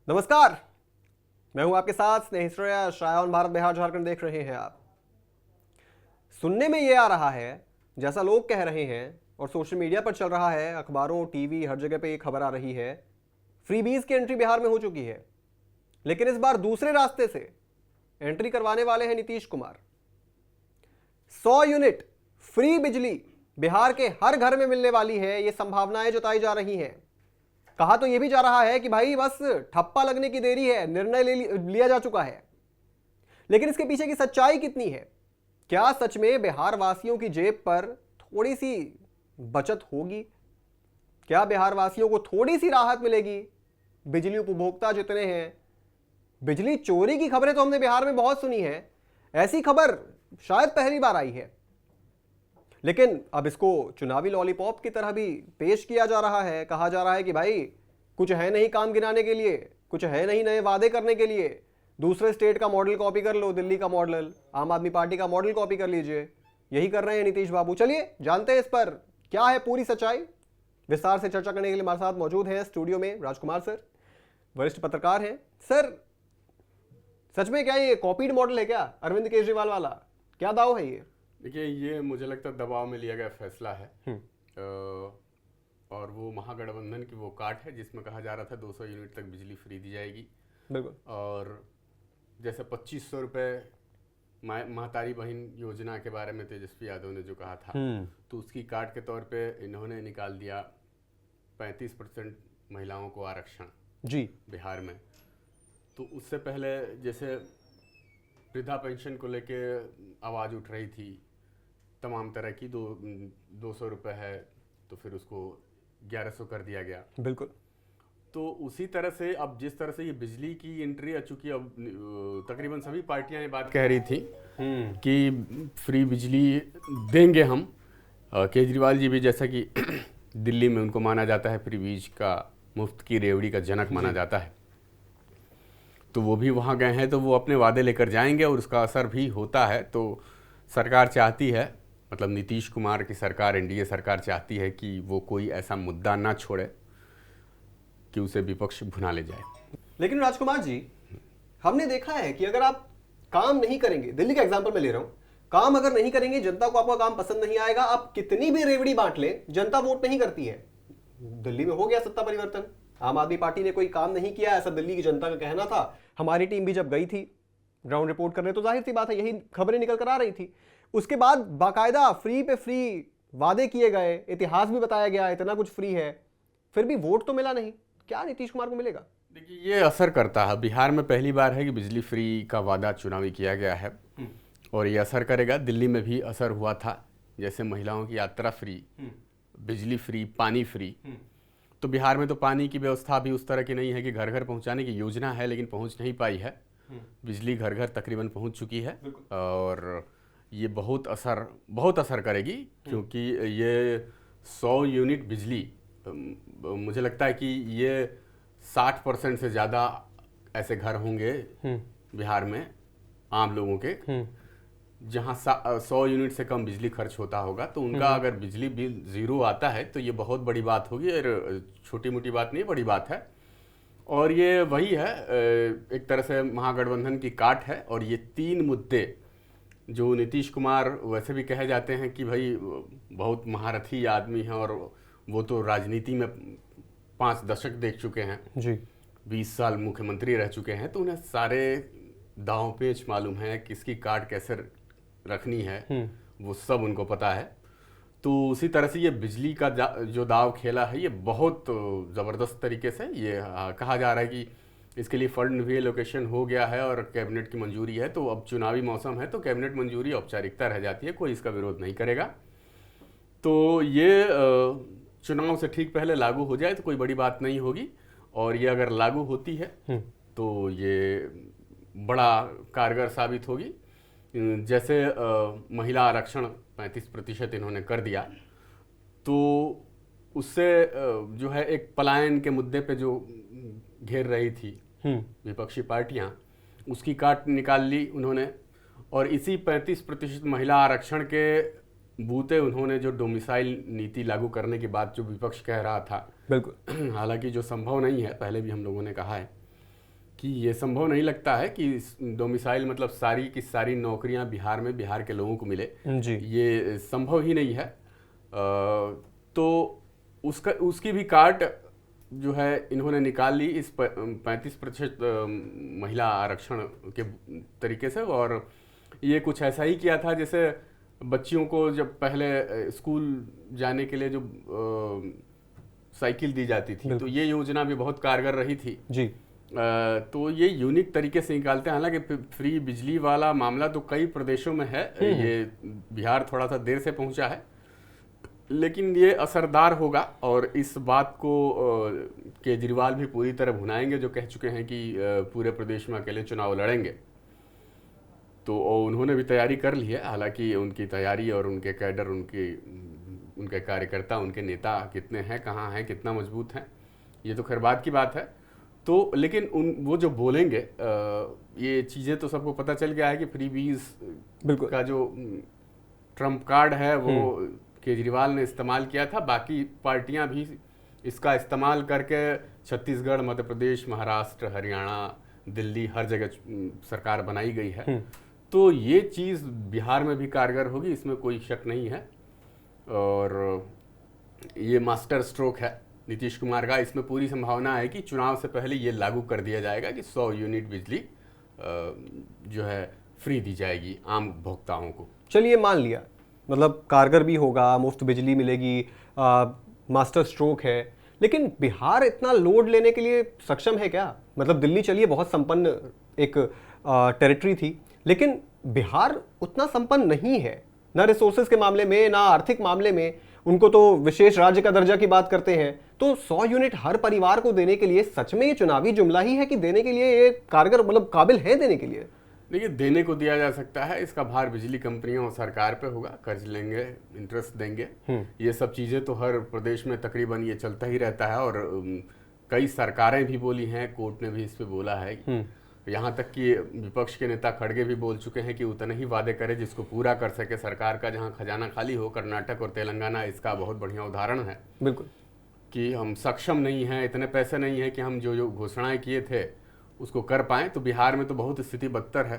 नमस्कार। मैं हूं आपके साथ स्नेहिस्ट्रया शायन भारत बिहार झारखंड देख रहे हैं आप। सुनने में ये आ रहा है, जैसा लोग कह रहे हैं और सोशल मीडिया पर चल रहा है, अखबारों टीवी हर जगह पे ये खबर आ रही है, फ्रीबीज की एंट्री बिहार में हो चुकी है। लेकिन इस बार दूसरे रास्ते से एंट्री करवाने वाले हैं नीतीश कुमार। 100 यूनिट फ्री बिजली बिहार के हर घर में मिलने वाली है, ये संभावनाएं जताई जा रही हैं। कहा तो यह भी जा रहा है कि भाई बस ठप्पा लगने की देरी है, निर्णय लिया जा चुका है। लेकिन इसके पीछे की सच्चाई कितनी है? क्या सच में बिहार वासियों की जेब पर थोड़ी सी बचत होगी? क्या बिहार वासियों को थोड़ी सी राहत मिलेगी? बिजली उपभोक्ता जितने हैं, बिजली चोरी की खबरें तो हमने बिहार में बहुत सुनी है, ऐसी खबर शायद पहली बार आई है। लेकिन अब इसको चुनावी लॉलीपॉप की तरह भी पेश किया जा रहा है। कहा जा रहा है कि भाई कुछ है नहीं काम गिनाने के लिए, कुछ है नहीं नए वादे करने के लिए, दूसरे स्टेट का मॉडल कॉपी कर लो, दिल्ली का मॉडल, आम आदमी पार्टी का मॉडल कॉपी कर लीजिए। यही कर रहे हैं नीतीश बाबू। चलिए जानते हैं इस पर क्या है पूरी सच्चाई। विस्तार से चर्चा करने के लिए हमारे साथ मौजूद हैं स्टूडियो में राजकुमार सर, वरिष्ठ पत्रकार हैं। सर, सच में क्या ये कॉपीड मॉडल है क्या अरविंद केजरीवाल वाला? क्या दाव है ये? देखिए, ये मुझे लगता है दबाव में लिया गया फैसला है। और वो महागठबंधन की वो काट है जिसमें कहा जा रहा था 200 यूनिट तक बिजली फ्री दी जाएगी। बिल्कुल। और जैसे 2500 रुपये महतारी बहन योजना के बारे में तेजस्वी यादव ने जो कहा था, तो उसकी काट के तौर पे इन्होंने निकाल दिया 35% महिलाओं को आरक्षण जी बिहार में। तो उससे पहले जैसे वृद्धा पेंशन को लेके आवाज़ उठ रही थी तमाम तरह की, 200 रुपये है तो फिर उसको 1100 कर दिया गया। बिल्कुल। तो उसी तरह से अब जिस तरह से ये बिजली की एंट्री आ चुकी है, अब तकरीबन सभी पार्टियां ये बात कह रही थी कि फ्री बिजली देंगे हम। केजरीवाल जी भी, जैसा कि दिल्ली में उनको माना जाता है फ्री बीज का, मुफ्त की रेवड़ी का जनक माना जाता है, तो वो भी वहाँ गए हैं, तो वो अपने वादे लेकर जाएंगे और उसका असर भी होता है। तो सरकार चाहती है, मतलब नीतीश कुमार की सरकार, एनडीए सरकार चाहती है कि वो कोई ऐसा मुद्दा ना छोड़े कि उसे विपक्ष भुना ले जाए। लेकिन राजकुमार जी, हमने देखा है कि अगर आप काम नहीं करेंगे, दिल्ली का एग्जांपल मैं ले रहा हूं, काम अगर नहीं करेंगे, जनता को आपका काम पसंद नहीं आएगा, आप कितनी भी रेवड़ी बांट लें, जनता वोट नहीं करती है। दिल्ली में हो गया सत्ता परिवर्तन, आम आदमी पार्टी ने कोई काम नहीं किया, ऐसा दिल्ली की जनता का कहना था। हमारी टीम भी जब गई थी ग्राउंड रिपोर्ट करने, तो जाहिर सी बात है यही खबरें निकल कर आ रही थी। उसके बाद बाकायदा फ्री पे फ्री वादे किए गए, इतिहास भी बताया गया इतना कुछ फ्री है, फिर भी वोट तो मिला नहीं। क्या नीतीश कुमार को मिलेगा? देखिए, ये असर करता है। बिहार में पहली बार है कि बिजली फ्री का वादा चुनावी किया गया है और ये असर करेगा। दिल्ली में भी असर हुआ था, जैसे महिलाओं की यात्रा फ्री, बिजली फ्री, पानी फ्री। तो बिहार में तो पानी की व्यवस्था भी उस तरह की नहीं है कि घर घर पहुंचाने की योजना है, लेकिन पहुंच नहीं पाई है। बिजली घर घर तकरीबन पहुंच चुकी है और ये बहुत असर करेगी, क्योंकि ये 100 यूनिट बिजली, मुझे लगता है कि ये 60% से ज़्यादा ऐसे घर होंगे बिहार में आम लोगों के जहाँ 100 यूनिट से कम बिजली खर्च होता होगा। तो उनका अगर बिजली बिल ज़ीरो आता है तो ये बहुत बड़ी बात होगी, और छोटी मोटी बात नहीं, बड़ी बात है। और ये वही है, एक तरह से महागठबंधन की काट है। और ये 3 मुद्दे जो नीतीश कुमार, वैसे भी कहे जाते हैं कि भाई बहुत महारथी आदमी हैं और वो तो राजनीति में 5 दशक देख चुके हैं जी, 20 साल मुख्यमंत्री रह चुके हैं, तो उन्हें सारे दांव पेच मालूम है, किसकी काट कैसे रखनी है, वो सब उनको पता है। तो उसी तरह से ये बिजली का जो दाव खेला है, ये बहुत ज़बरदस्त तरीके से ये कहा जा रहा है कि इसके लिए फंड भी एलोकेशन हो गया है और कैबिनेट की मंजूरी है। तो अब चुनावी मौसम है तो कैबिनेट मंजूरी औपचारिकता रह जाती है, कोई इसका विरोध नहीं करेगा। तो ये चुनाव से ठीक पहले लागू हो जाए तो कोई बड़ी बात नहीं होगी, और ये अगर लागू होती है तो ये बड़ा कारगर साबित होगी। जैसे महिला आरक्षण 35% इन्होंने कर दिया, तो उससे जो है एक पलायन के मुद्दे पे जो घेर रही थी विपक्षी पार्टियां, उसकी काट निकाल ली उन्होंने। और इसी 35% महिला आरक्षण के बूते उन्होंने जो डोमिसाइल नीति लागू करने की बात जो विपक्ष कह रहा था, बिल्कुल, हालांकि जो संभव नहीं है, पहले भी हम लोगों ने कहा है, कि ये संभव नहीं लगता है कि डोमिसाइल मतलब सारी की सारी नौकरियां बिहार में बिहार के लोगों को मिले जी। ये संभव ही नहीं है। तो उसकी भी काट जो है इन्होंने निकाल ली इस 35% महिला आरक्षण के तरीके से। और ये कुछ ऐसा ही किया था जैसे बच्चियों को जब पहले स्कूल जाने के लिए जो साइकिल दी जाती थी, तो ये योजना भी बहुत कारगर रही थी जी। तो ये यूनिक तरीके से निकालते हैं। हालांकि फ्री बिजली वाला मामला तो कई प्रदेशों में है, ये बिहार थोड़ा सा देर से पहुंचा है, लेकिन ये असरदार होगा। और इस बात को केजरीवाल भी पूरी तरह भुनाएंगे, जो कह चुके हैं कि पूरे प्रदेश में अकेले चुनाव लड़ेंगे। तो उन्होंने भी तैयारी कर ली है। हालांकि उनकी तैयारी और उनके कैडर, उनके कार्यकर्ता, उनके नेता कितने हैं, कहाँ हैं, कितना मजबूत हैं, ये तो खैर बात की बात है। तो लेकिन वो जो बोलेंगे ये चीज़ें तो सबको पता चल गया है कि फ्रीबीज का जो ट्रम्प कार्ड है वो केजरीवाल ने इस्तेमाल किया था। बाकी पार्टियां भी इसका इस्तेमाल करके छत्तीसगढ़, मध्य प्रदेश, महाराष्ट्र, हरियाणा, दिल्ली, हर जगह सरकार बनाई गई है। तो ये चीज़ बिहार में भी कारगर होगी, इसमें कोई शक नहीं है। और ये मास्टर स्ट्रोक है नीतीश कुमार का। इसमें पूरी संभावना है कि चुनाव से पहले ये लागू कर दिया जाएगा कि 100 यूनिट बिजली जो है फ्री दी जाएगी आम उपभोक्ताओं को। चलिए मान लिया, मतलब कारगर भी होगा, मुफ्त बिजली मिलेगी, मास्टर स्ट्रोक है, लेकिन बिहार इतना लोड लेने के लिए सक्षम है क्या? मतलब दिल्ली चलिए बहुत संपन्न एक टेरिटरी थी, लेकिन बिहार उतना संपन्न नहीं है, ना रिसोर्सेज के मामले में, ना आर्थिक मामले में। उनको तो विशेष राज्य का दर्जा की बात करते हैं। तो 100 यूनिट हर परिवार को देने के लिए सच में ये चुनावी जुमला ही है कि देने के लिए ये कारगर, मतलब काबिल है देने के लिए? देखिए, देने को दिया जा सकता है, इसका भार बिजली कंपनियों और सरकार पे होगा। कर्ज लेंगे, इंटरेस्ट देंगे, ये सब चीज़ें तो हर प्रदेश में तकरीबन ये चलता ही रहता है। और कई सरकारें भी बोली हैं, कोर्ट ने भी इस पे बोला है। यहाँ तक कि विपक्ष के नेता खड़गे भी बोल चुके हैं कि उतने ही वादे करे जिसको पूरा कर सके सरकार का। जहाँ खजाना खाली हो, कर्नाटक और तेलंगाना इसका बहुत बढ़िया उदाहरण है। बिल्कुल, कि हम सक्षम नहीं हैं, इतने पैसे नहीं हैं कि हम जो घोषणाएं किए थे उसको कर पाएँ। तो बिहार में तो बहुत स्थिति बदतर है।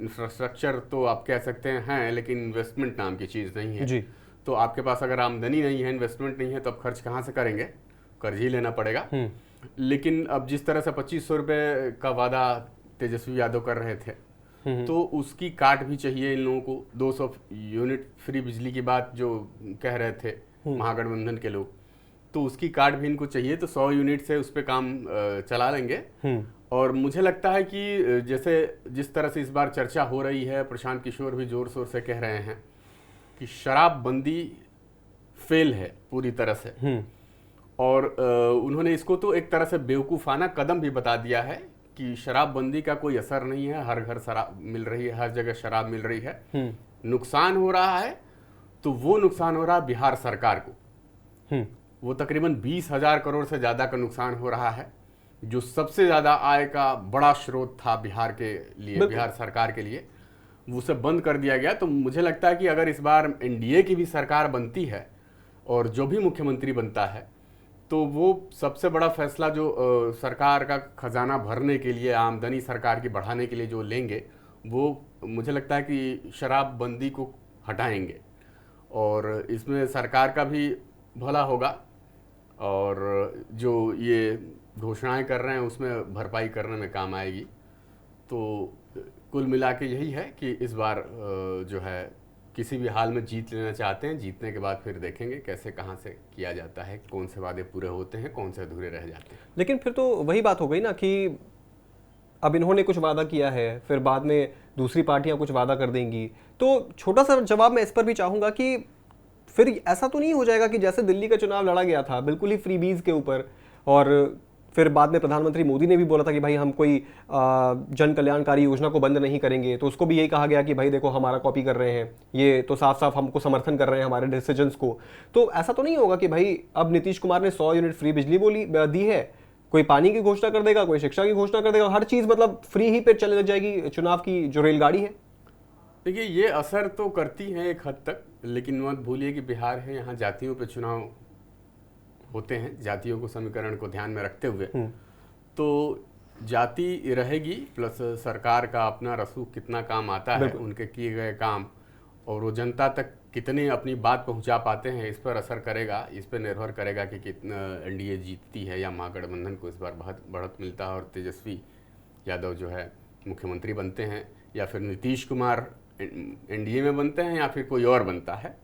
इंफ्रास्ट्रक्चर तो आप कह सकते हैं, लेकिन इन्वेस्टमेंट नाम की चीज़ नहीं है जी। तो आपके पास अगर आमदनी नहीं है, इन्वेस्टमेंट नहीं है, तो अब खर्च कहाँ से करेंगे? कर्ज ही लेना पड़ेगा। लेकिन अब जिस तरह से 2500 रुपये का वादा तेजस्वी यादव कर रहे थे, तो उसकी काट भी चाहिए इन लोगों को। 200 यूनिट फ्री बिजली की बात जो कह रहे थे महागठबंधन के लोग, तो उसकी काट भी इनको चाहिए। तो 100 यूनिट से उस पर काम चला लेंगे। और मुझे लगता है कि जैसे जिस तरह से इस बार चर्चा हो रही है, प्रशांत किशोर भी जोर शोर से कह रहे हैं कि शराबबंदी फेल है पूरी तरह से। और उन्होंने इसको तो एक तरह से बेवकूफ़ाना कदम भी बता दिया है कि शराबबंदी का कोई असर नहीं है, हर घर शराब मिल रही है, हर जगह शराब मिल रही है। नुकसान हो रहा है तो वो नुकसान हो रहा है बिहार सरकार को। वो तकरीबन 20,000 करोड़ से ज़्यादा का नुकसान हो रहा है, जो सबसे ज़्यादा आय का बड़ा स्रोत था बिहार के लिए, बिहार सरकार के लिए। वो सब बंद कर दिया गया। तो मुझे लगता है कि अगर इस बार एनडीए की भी सरकार बनती है और जो भी मुख्यमंत्री बनता है, तो वो सबसे बड़ा फैसला जो सरकार का खजाना भरने के लिए, आमदनी सरकार की बढ़ाने के लिए जो लेंगे, वो मुझे लगता है कि शराबबंदी को हटाएंगे। और इसमें सरकार का भी भला होगा और जो ये घोषणाएं कर रहे हैं उसमें भरपाई करने में काम आएगी। तो कुल मिला के यही है कि इस बार जो है किसी भी हाल में जीत लेना चाहते हैं। जीतने के बाद फिर देखेंगे कैसे, कहाँ से किया जाता है, कौन से वादे पूरे होते हैं, कौन से अधूरे रह जाते हैं। लेकिन फिर तो वही बात हो गई ना कि अब इन्होंने कुछ वादा किया है, फिर बाद में दूसरी पार्टियां कुछ वादा कर देंगी। तो छोटा सा जवाब मैं इस पर भी चाहूँगा कि फिर ऐसा तो नहीं हो जाएगा कि जैसे दिल्ली का चुनाव लड़ा गया था बिल्कुल ही फ्रीबीज के ऊपर, और फिर बाद में प्रधानमंत्री मोदी ने भी बोला था कि भाई हम कोई जन कल्याणकारी योजना को बंद नहीं करेंगे, तो उसको भी यही कहा गया कि भाई देखो हमारा कॉपी कर रहे हैं, ये तो साफ साफ हमको समर्थन कर रहे हैं हमारे डिसीजंस को। तो ऐसा तो नहीं होगा कि भाई अब नीतीश कुमार ने 100 यूनिट फ्री बिजली दी है, कोई पानी की घोषणा कर देगा, कोई शिक्षा की घोषणा कर देगा, हर चीज़ मतलब फ्री ही पे चले लग जाएगी चुनाव की जो रेलगाड़ी है। देखिए, ये असर तो करती है एक हद तक, लेकिन मत भूलिए कि बिहार है, यहाँ जातियों पे चुनाव होते हैं, जातियों को समीकरण को ध्यान में रखते हुए। तो जाति रहेगी प्लस सरकार का अपना रसूख कितना काम आता है, उनके किए गए काम, और वो जनता तक कितने अपनी बात पहुंचा पाते हैं, इस पर असर करेगा। इस पर निर्भर करेगा कि कितना एनडीए जीतती है या महागठबंधन को इस बार बढ़त मिलता है और तेजस्वी यादव जो है मुख्यमंत्री बनते हैं, या फिर नीतीश कुमार एनडीए में बनते हैं, या फिर कोई और बनता है।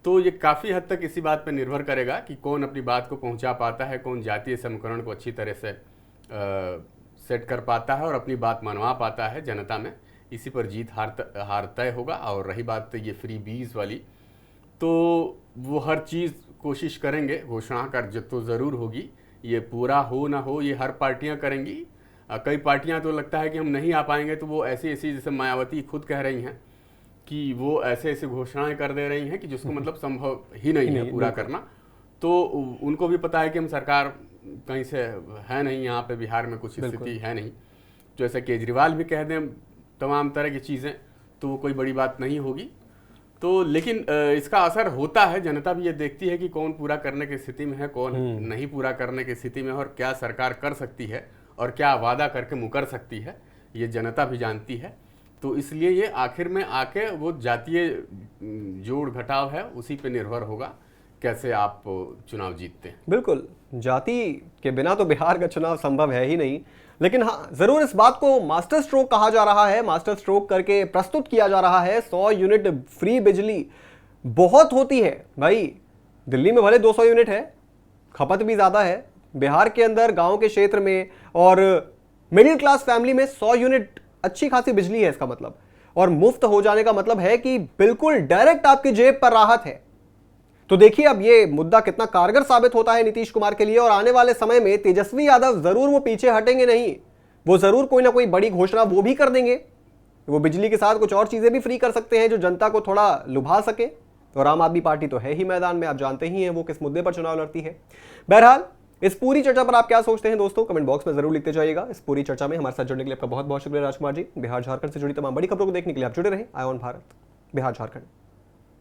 तो ये काफ़ी हद तक इसी बात पर निर्भर करेगा कि कौन अपनी बात को पहुंचा पाता है, कौन जातीय समीकरण को अच्छी तरह से सेट कर पाता है और अपनी बात मनवा पाता है जनता में। इसी पर जीत हार तय होगा। और रही बात ये फ्री बीज वाली, तो वो हर चीज़ कोशिश करेंगे, घोषणा कर तो ज़रूर होगी, ये पूरा हो ना हो ये हर पार्टियां करेंगी। कई पार्टियां तो लगता है कि हम नहीं आ पाएंगे, तो वो ऐसी जैसे मायावती खुद कह रही हैं कि वो ऐसे घोषणाएं कर दे रही हैं कि जिसको मतलब संभव ही नहीं है पूरा करना। तो उनको भी पता है कि हम सरकार कहीं से है नहीं, यहाँ पे बिहार में कुछ स्थिति है नहीं। जैसे केजरीवाल भी कह दें तमाम तरह की चीज़ें, तो वो कोई बड़ी बात नहीं होगी। तो लेकिन इसका असर होता है, जनता भी ये देखती है कि कौन पूरा करने की स्थिति में है, कौन नहीं पूरा करने की स्थिति में है, और क्या सरकार कर सकती है और क्या वादा करके मुकर सकती है, ये जनता भी जानती है। तो इसलिए ये आखिर में आके वो जातीय जोड़ घटाव है, उसी पे निर्भर होगा कैसे आप चुनाव जीतते हैं। बिल्कुल, जाति के बिना तो बिहार का चुनाव संभव है ही नहीं। लेकिन हाँ, जरूर इस बात को मास्टर स्ट्रोक कहा जा रहा है, मास्टर स्ट्रोक करके प्रस्तुत किया जा रहा है। 100 यूनिट फ्री बिजली बहुत होती है भाई। दिल्ली में भले 200 यूनिट है, खपत भी ज्यादा है। बिहार के अंदर गांव के क्षेत्र में और मिडिल क्लास फैमिली में 100 यूनिट अच्छी खासी बिजली है इसका मतलब। और मुफ्त हो जाने का मतलब है कि बिल्कुल डायरेक्ट आपकी जेब पर राहत है। तो देखिए अब ये मुद्दा कितना कारगर साबित होता है नीतीश कुमार के लिए। और आने वाले समय में तेजस्वी यादव जरूर वो पीछे हटेंगे नहीं, वो जरूर कोई ना कोई बड़ी घोषणा वो भी कर देंगे। वो बिजली के साथ कुछ और चीजें भी फ्री कर सकते हैं जो जनता को थोड़ा लुभा सके। और आम आदमी पार्टी तो है ही मैदान में, आप जानते ही हैं वो किस मुद्दे पर चुनाव लड़ती है। बहरहाल इस पूरी चर्चा पर आप क्या सोचते हैं दोस्तों, कमेंट बॉक्स में जरूर लिखते जाइएगा। इस पूरी चर्चा में हमारे साथ जुड़ने के लिए आपका बहुत बहुत शुक्रिया राजकुमार जी। बिहार झारखंड से जुड़ी तमाम बड़ी खबरों को देखने के लिए आप जुड़े रहें आय ऑन भारत बिहार झारखंड।